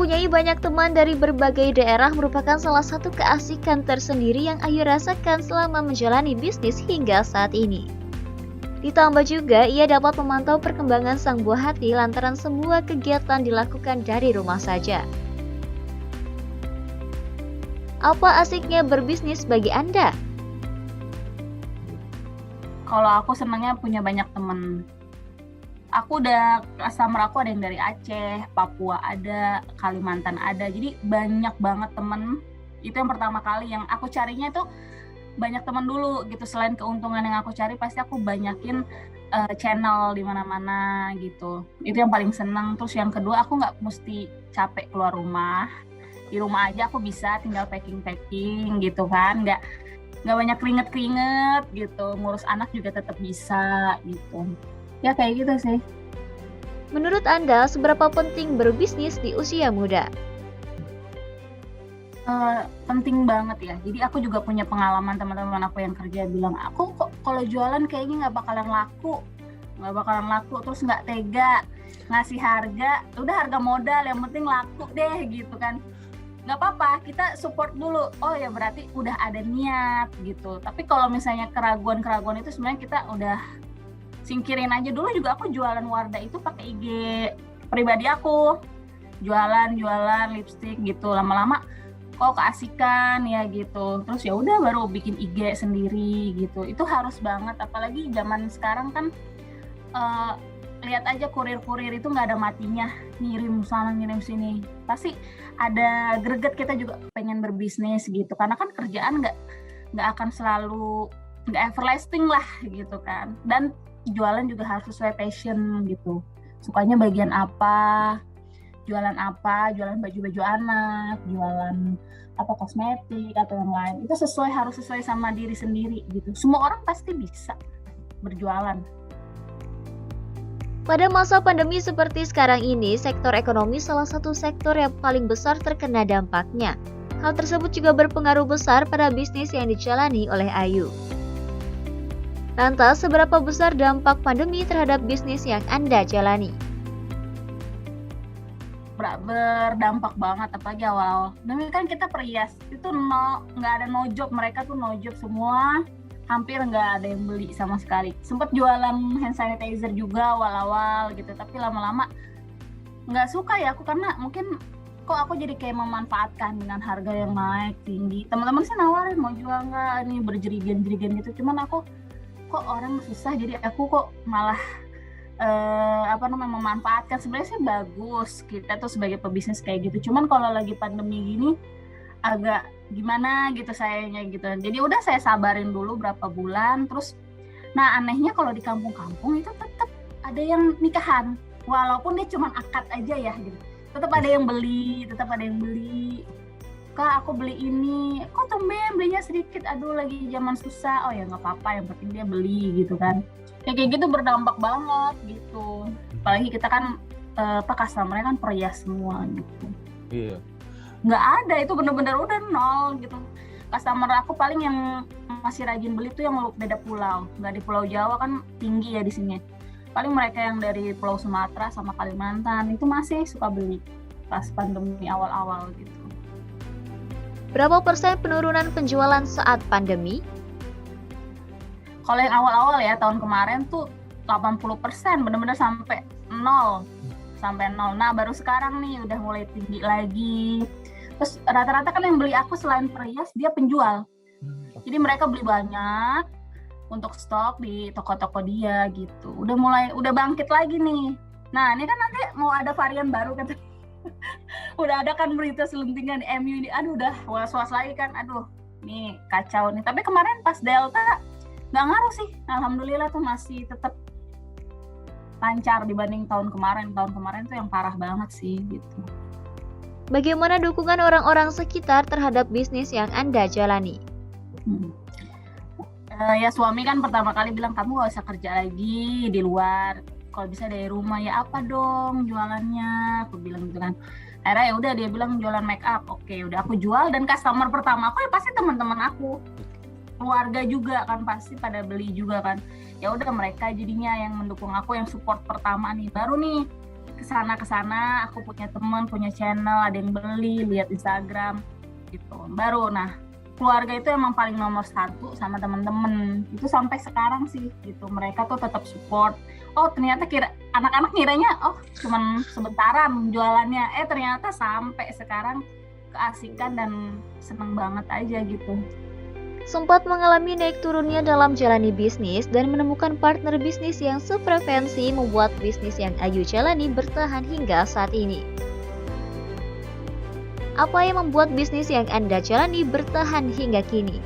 Mempunyai banyak teman dari berbagai daerah merupakan salah satu keasikan tersendiri yang Ayu rasakan selama menjalani bisnis hingga saat ini. Ditambah juga, ia dapat memantau perkembangan sang buah hati lantaran semua kegiatan dilakukan dari rumah saja. Apa asiknya berbisnis bagi Anda? Kalau aku senangnya punya banyak temen. Customer aku ada yang dari Aceh, Papua ada, Kalimantan ada. Jadi banyak banget temen. Itu yang pertama kali yang aku carinya itu banyak teman dulu gitu. Selain keuntungan yang aku cari, pasti aku banyakin channel di mana-mana gitu. Itu yang paling senang. Terus yang kedua, aku nggak mesti capek keluar rumah. Di rumah aja aku bisa tinggal packing gitu kan. Nggak banyak keringet gitu. Ngurus anak juga tetap bisa gitu. Ya kayak gitu sih. Menurut Anda, seberapa penting berbisnis di usia muda? Penting banget ya. Jadi aku juga punya pengalaman teman-teman aku yang kerja bilang, aku kok kalau jualan kayaknya nggak bakalan laku, terus nggak tega ngasih harga, udah harga modal yang penting laku deh gitu kan. Nggak apa-apa, kita support dulu. Oh ya berarti udah ada niat gitu. Tapi kalau misalnya keraguan itu sebenarnya kita udah singkirin aja dulu. Juga aku jualan Wardah itu pakai IG pribadi aku, jualan lipstik gitu. Lama-lama kok keasikan ya gitu. Terus ya udah baru bikin IG sendiri gitu. Itu harus banget, apalagi zaman sekarang kan lihat aja kurir-kurir itu nggak ada matinya, ngirim sana ngirim sini. Pasti ada greget kita juga pengen berbisnis gitu. Karena kan kerjaan nggak akan selalu nggak everlasting lah gitu kan. Dan jualan juga harus sesuai passion gitu. Sukanya bagian apa, jualan baju-baju anak, jualan apa kosmetik atau yang lain. Itu harus sesuai sama diri sendiri gitu. Semua orang pasti bisa berjualan. Pada masa pandemi seperti sekarang ini, sektor ekonomi salah satu sektor yang paling besar terkena dampaknya. Hal tersebut juga berpengaruh besar pada bisnis yang dijalani oleh Ayu. Lantas, seberapa besar dampak pandemi terhadap bisnis yang Anda jalani? Berdampak banget, apalagi awal. Demi kan kita perias, itu nggak ada no job, mereka tuh no job semua, hampir nggak ada yang beli sama sekali. Sempat jualan hand sanitizer juga awal-awal gitu, tapi lama-lama nggak suka ya aku, karena mungkin kok aku jadi kayak memanfaatkan dengan harga yang naik tinggi. Teman-teman sih nawarin mau jual nggak, ini berjerigen-jerigen gitu, cuman aku kok orang susah, jadi aku kok malah memanfaatkan. Sebenarnya sih bagus kita tuh sebagai pebisnis kayak gitu, cuman kalau lagi pandemi gini agak gimana gitu sayanya gitu. Jadi udah saya sabarin dulu berapa bulan. Terus nah anehnya kalau di kampung-kampung itu tetap ada yang nikahan, walaupun dia cuma akad aja ya gitu, tetap ada yang beli. Kak aku beli ini, kok tumben belinya sedikit, aduh lagi zaman susah. Oh ya nggak apa-apa, yang penting dia beli gitu kan. Ya kayak gitu berdampak banget gitu. Apalagi kita kan customer-nya kan perias semua gitu. Iya. Nggak ada, itu bener-bener udah nol gitu. Customer aku paling yang masih rajin beli tuh yang beda pulau. Nggak di Pulau Jawa kan tinggi ya di sini. Paling mereka yang dari Pulau Sumatera sama Kalimantan itu masih suka beli pas pandemi awal-awal gitu. Berapa persen penurunan penjualan saat pandemi? Kalau yang awal-awal ya tahun kemarin tuh 80%, bener-bener sampai nol. Nah baru sekarang nih udah mulai tinggi lagi. Terus rata-rata kan yang beli aku selain perias dia penjual. Jadi mereka beli banyak untuk stok di toko-toko dia gitu. Udah bangkit lagi nih. Nah ini kan nanti mau ada varian baru kan. Udah ada kan berita selentingan MU ini, aduh udah was-was lagi kan, aduh nih kacau nih. Tapi kemarin pas Delta nggak ngaruh sih, alhamdulillah tuh masih tetap lancar dibanding tahun kemarin tuh yang parah banget sih gitu. Bagaimana dukungan orang-orang sekitar terhadap bisnis yang Anda jalani? Ya suami kan pertama kali bilang, kamu gak usah kerja lagi di luar, kalau bisa dari rumah. Ya apa dong jualannya, aku bilang gitu kan. Akhirnya ya udah dia bilang jualan make up. Oke, udah aku jual, dan customer pertama aku ya pasti teman-teman aku, keluarga juga kan pasti pada beli juga kan. Ya udah mereka jadinya yang mendukung aku, yang support pertama nih. Baru nih kesana aku punya teman, punya channel, ada yang beli, lihat Instagram gitu. Baru keluarga itu emang paling nomor satu sama teman-teman. Itu sampai sekarang sih gitu. Mereka tuh tetap support. Oh, ternyata anak-anak ngiranya cuman sebentaran jualannya. Ternyata sampai sekarang keasikan dan seneng banget aja gitu. Sempat mengalami naik turunnya dalam jalani bisnis dan menemukan partner bisnis yang sefrekuensi membuat bisnis yang Ayu jalani bertahan hingga saat ini. Apa yang membuat bisnis yang Anda jalani bertahan hingga kini?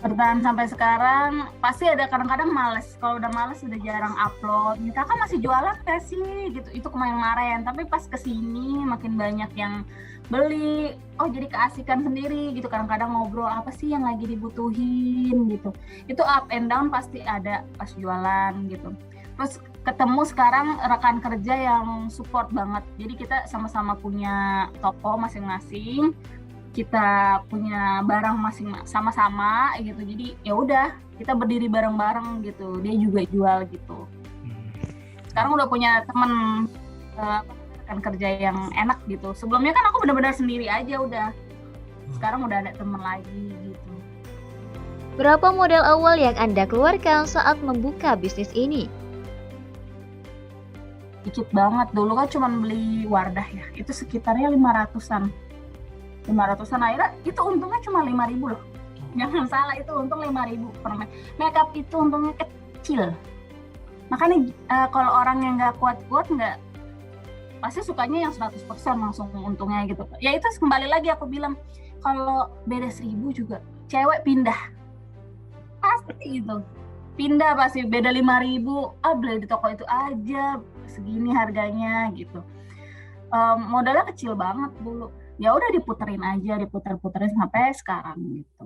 Bertahan sampai sekarang, pasti ada kadang-kadang males. Kalau udah males udah jarang upload. Kakak masih jualan gak sih? Gitu. Itu kemarin-kemarin. Tapi pas kesini makin banyak yang beli. Oh, jadi keasikan sendiri gitu. Kadang-kadang ngobrol apa sih yang lagi dibutuhin gitu. Itu up and down pasti ada pas jualan gitu. Terus ketemu sekarang rekan kerja yang support banget. Jadi kita sama-sama punya toko masing-masing. Kita punya barang sama-sama gitu. Jadi ya udah, kita berdiri bareng-bareng gitu. Dia juga jual gitu. Sekarang udah punya temen rekan kerja yang enak gitu. Sebelumnya kan aku benar-benar sendiri aja udah. Sekarang udah ada temen lagi gitu. Berapa modal awal yang Anda keluarkan saat membuka bisnis ini? Dikit banget. Dulu kan cuma beli Wardah ya. Itu sekitarnya 500-an. 500-an akhirnya itu untungnya cuma 5.000 loh. Jangan salah, itu untung 5.000 per makeup itu untungnya kecil. Makanya kalau orang yang nggak kuat-kuat nggak pasti sukanya yang 100% langsung untungnya gitu. Ya itu kembali lagi aku bilang, kalau beda 1.000 juga cewek pindah. Pasti gitu. Pindah pasti beda 5.000, beli di toko itu aja segini harganya gitu. Modalnya kecil banget dulu. Ya udah diputerin aja, diputer-puterin sampai sekarang gitu.